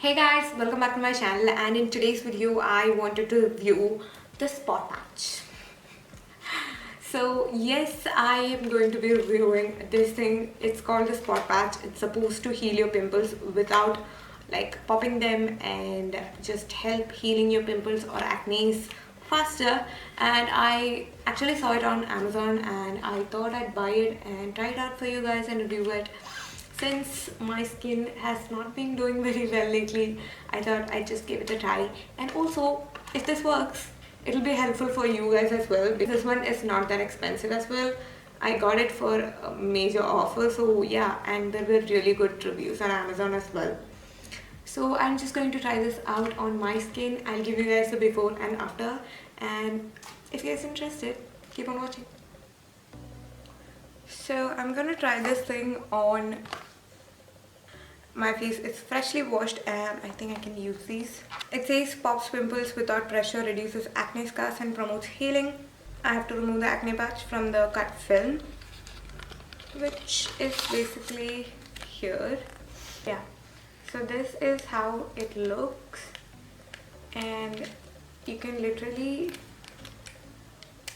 Hey guys, welcome back to my channel, and in today's video I wanted to review the spot patch. So yes, I am going to be reviewing this thing. It's called the spot patch. It's supposed to heal your pimples without like popping them and just help healing your pimples or acne faster. And I actually saw it on Amazon and I thought I'd buy it and try it out for you guys and review it. Since my skin has not been doing very well lately, I thought I'd just give it a try. And also, if this works, it'll be helpful for you guys as well. This one is not that expensive as well. I got it for a major offer, so yeah, and there were really good reviews on Amazon as well. So I'm just going to try this out on my skin. I'll give you guys the before and after, and if you guys are interested, keep on watching. So I'm gonna try this thing on my face. It's freshly washed and I think I can use these. It says pops pimples without pressure, reduces acne scars and promotes healing. I have to remove the acne patch from the cut film, which is basically here. Yeah, so this is how it looks, and you can literally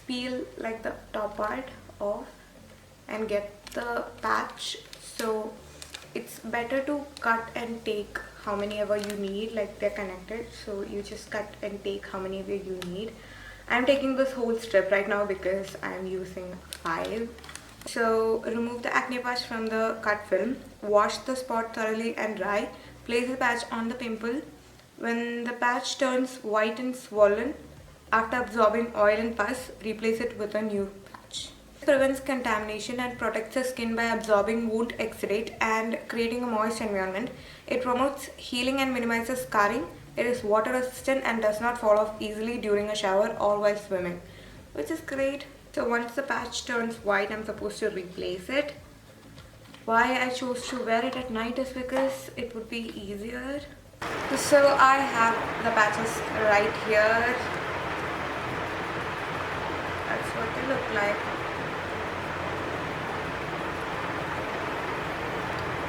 peel like the top part off and get the patch. So it's better to cut and take how many ever you need, like they're connected, so you just cut and take how many ever you need. I'm taking this whole strip right now because I'm using 5. So remove the acne patch from the cut film, wash the spot thoroughly and dry, place the patch on the pimple. When the patch turns white and swollen after absorbing oil and pus, replace it with a new patch. Prevents contamination and protects the skin by absorbing wound exudate and creating a moist environment. It promotes healing and minimizes scarring. It is water resistant and does not fall off easily during a shower or while swimming, which is great. So once the patch turns white, I'm supposed to replace it. Why I chose to wear it at night is because it would be easier. So I have the patches right here. That's what they look like.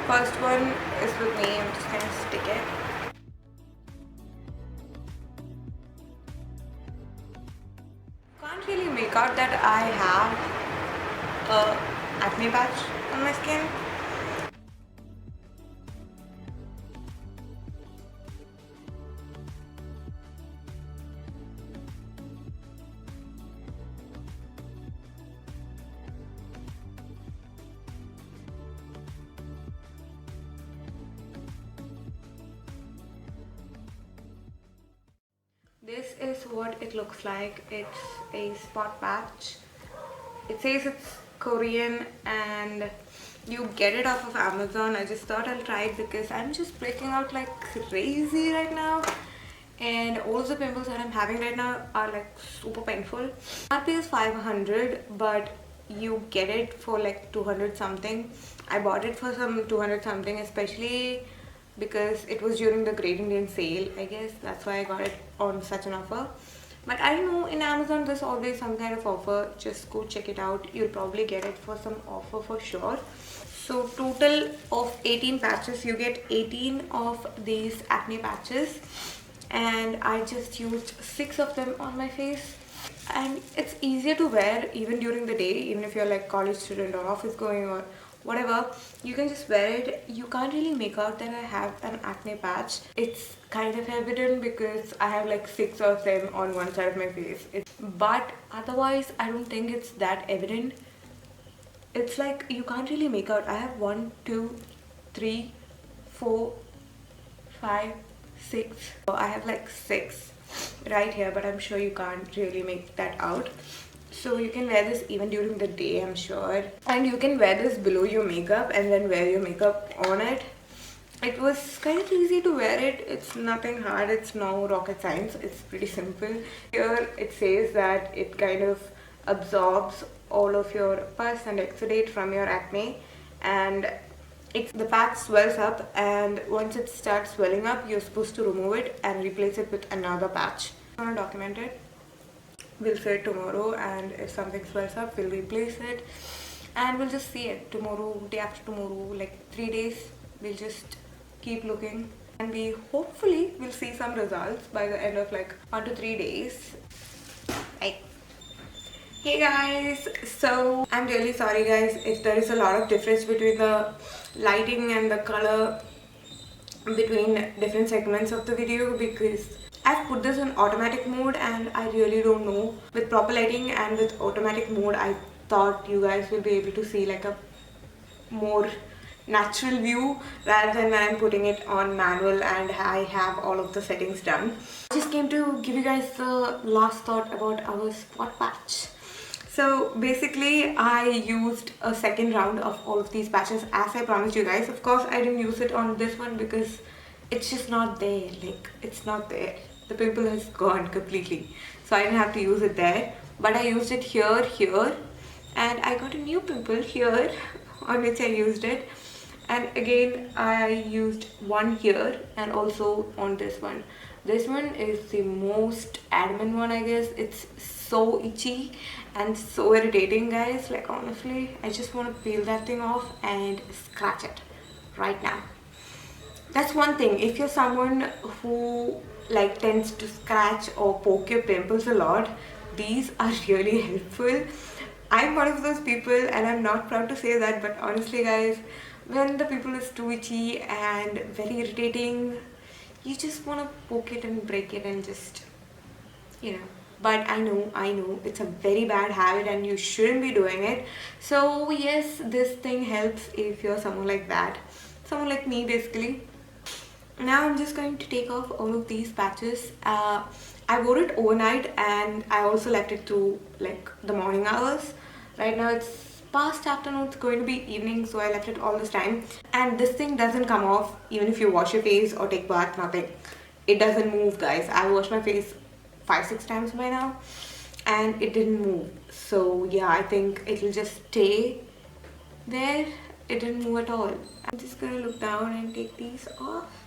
First one is with me. I'm just going to stick it. Can't really make out that I have a acne patch on my skin. This is what it looks like. It's a spot patch. It says it's Korean and you get it off of Amazon. I just thought I'll try it because I'm just breaking out like crazy right now, and all of the pimples that I'm having right now are like super painful. RP is 500, but you get it for like 200 something. I bought it for some 200 something, especially because it was during the Great Indian Sale. I guess that's why I got it on such an offer. But I know in Amazon there's always some kind of offer. Just go check it out. You'll probably get it for some offer for sure. So total of 18 patches. You get 18 of these acne patches, and I just used 6 of them on my face. And it's easier to wear even during the day, even if you're like college student or office going or whatever. You can just wear it. You can't really make out that I have an acne patch. It's kind of evident because I have like 6 of them on one side of my face. But otherwise I don't think it's that evident. It's like you can't really make out. I have 1, 2, 3, 4, 5, 6. So I have like 6 right here, but I'm sure you can't really make that out. So you can wear this even during the day, I'm sure. And you can wear this below your makeup and then wear your makeup on it. It was kind of easy to wear it. It's nothing hard. It's no rocket science. It's pretty simple. Here it says that it kind of absorbs all of your pus and exudate from your acne, and the patch swells up, and once it starts swelling up, you're supposed to remove it and replace it with another patch. I'm gonna document it. We'll say it tomorrow, and if something swells up, we'll replace it, and we'll just see it tomorrow, day after tomorrow, like 3 days. We'll just keep looking and we hopefully will see some results by the end of like 1 to 3 days. Hey guys, so I'm really sorry guys if there is a lot of difference between the lighting and the color between different segments of the video, because I've put this in automatic mode and I really don't know. With proper lighting and with automatic mode, I thought you guys will be able to see like a more natural view rather than when I'm putting it on manual and I have all of the settings done. I just came to give you guys the last thought about our spot patch. So basically I used a second round of all of these patches as I promised you guys. Of course I didn't use it on this one because it's just not there, like it's not there. The pimple has gone completely, so I didn't have to use it there, but I used it here, and I got a new pimple here on which I used it, and again I used one here and also on this one. This one is the most adamant one, I guess. It's so itchy and so irritating guys, like honestly I just want to peel that thing off and scratch it right now. That's one thing. If you're someone who like tends to scratch or poke your pimples a lot, these are really helpful. I'm one of those people and I'm not proud to say that, but honestly guys, when the pimple is too itchy and very irritating, you just want to poke it and break it and just, you know. But I know it's a very bad habit and you shouldn't be doing it. So yes, this thing helps if you're someone like that, someone like me basically. Now I'm just going to take off all of these patches. I wore it overnight and I also left it through like the morning hours. Right now it's past afternoon, it's going to be evening, so I left it all this time. And this thing doesn't come off even if you wash your face or take bath, nothing. It doesn't move guys. I washed my face 5-6 times by now and it didn't move. So yeah, I think it'll just stay there. It didn't move at all. I'm just gonna look down and take these off.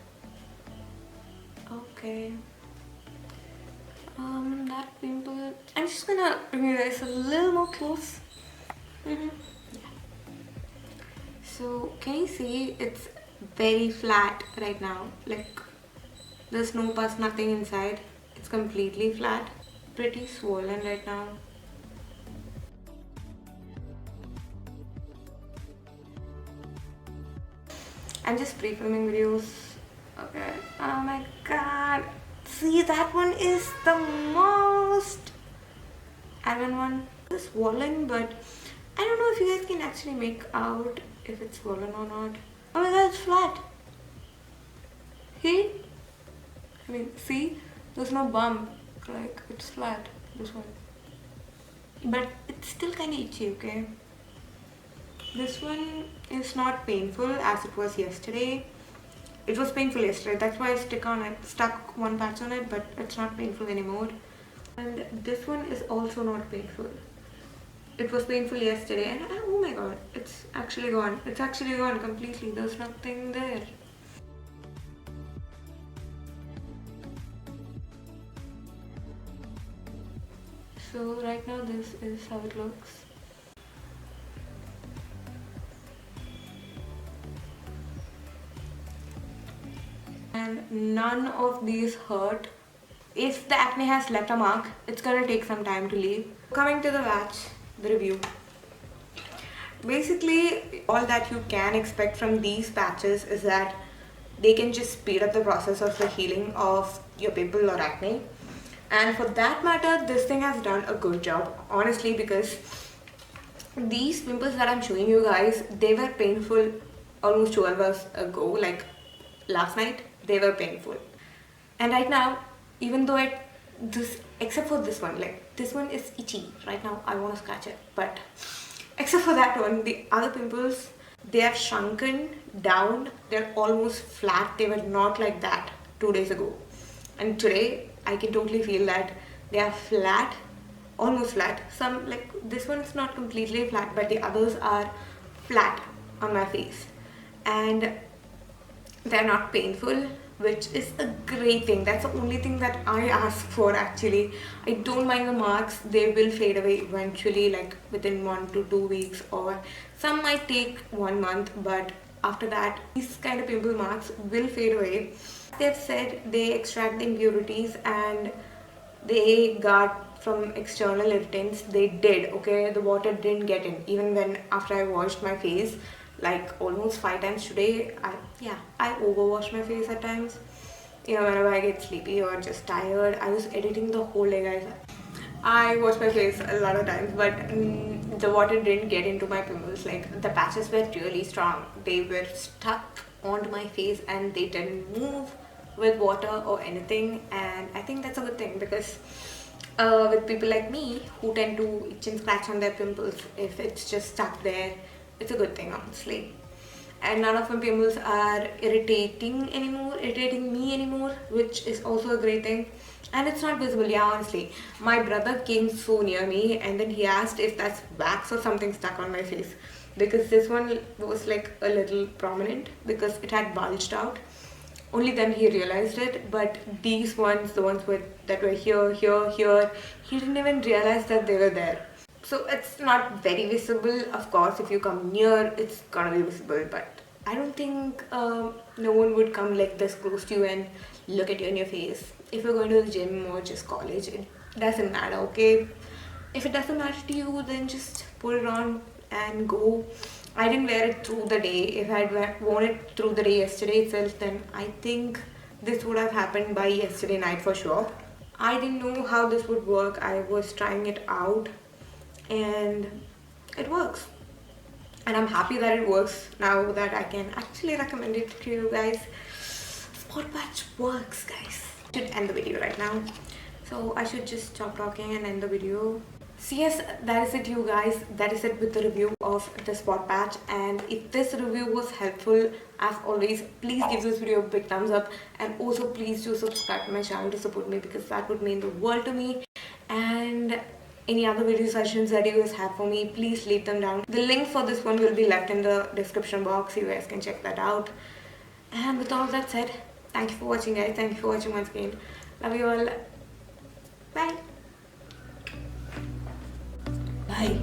Okay. That pimple, I'm just gonna bring you guys a little more close. Yeah. So can you see it's very flat right now? Like there's no pus, nothing inside. It's completely flat, pretty swollen right now. I'm just pre-filming videos. Okay. Oh my god. See, that one is the most adamant one. It's swollen, but I don't know if you guys can actually make out if it's swollen or not. Oh my god, it's flat. See? I mean, see? There's no bump, like it's flat, this one. But it's still kind of itchy, okay? This one is not painful as it was yesterday. It was painful yesterday, that's why I stuck one patch on it, but it's not painful anymore. And this one is also not painful. It was painful yesterday and oh my god, it's actually gone. It's actually gone completely, there's nothing there. So right now this is how it looks. And none of these hurt. If the acne has left a mark, it's gonna take some time to leave. Coming to the patch, the review. Basically, all that you can expect from these patches is that they can just speed up the process of the healing of your pimple or acne. And for that matter, this thing has done a good job, honestly, because these pimples that I'm showing you guys, they were painful almost 12 hours ago, like last night, they were painful. And right now, even though except for this one, like this one is itchy, right now I want to scratch it, but except for that one, the other pimples, they have shrunken down, they're almost flat. They were not like that 2 days ago, and today I can totally feel that they are flat, almost flat. Some, like this one's not completely flat, but the others are flat on my face, and they're not painful, which is a great thing. That's the only thing that I ask for actually. I don't mind the marks, they will fade away eventually, like within 1 to 2 weeks, or some might take 1 month, but after that these kind of pimple marks will fade away. they've said, they extract the impurities and they guard from external irritants. They did, okay? The water didn't get in. Even when after I washed my face, like almost 5 times today, I overwash my face at times. You know, whenever I get sleepy or just tired. I was editing the whole day, guys. I wash my face a lot of times, but the water didn't get into my pimples. Like, the patches were really strong. They were stuck onto my face and they didn't move with water or anything. And I think that's a good thing, because with people like me who tend to itch and scratch on their pimples, if it's just stuck there, it's a good thing, honestly. And none of my pimples are irritating me anymore, which is also a great thing. And it's not visible, yeah, honestly. My brother came so near me and then he asked if that's wax or something stuck on my face, because this one was like a little prominent because it had bulged out. Only then he realized it. But these ones, the ones that were here, he didn't even realize that they were there. So it's not very visible. Of course, if you come near, it's gonna be visible, but I don't think no one would come like this close to you and look at you in your face. If you're going to the gym or just college, it doesn't matter, okay? If it doesn't matter to you, then just put it on and go. I didn't wear it through the day. If I had worn it through the day yesterday itself, then I think this would have happened by yesterday night for sure. I didn't know how this would work. I was trying it out and it works. And I'm happy that it works now that I can actually recommend it to you guys. Spot patch works, guys. I should end the video right now. So I should just stop talking and end the video. So yes, that is it, you guys. That is it with the review of the spot patch. And if this review was helpful, as always, please give this video a big thumbs up. And also please do subscribe to my channel to support me, because that would mean the world to me. And any other video suggestions that you guys have for me, please leave them down. The link for this one will be left in the description box. You guys can check that out. And with all that said, thank you for watching, guys. Thank you for watching once again. Love you all. Bye. Bye.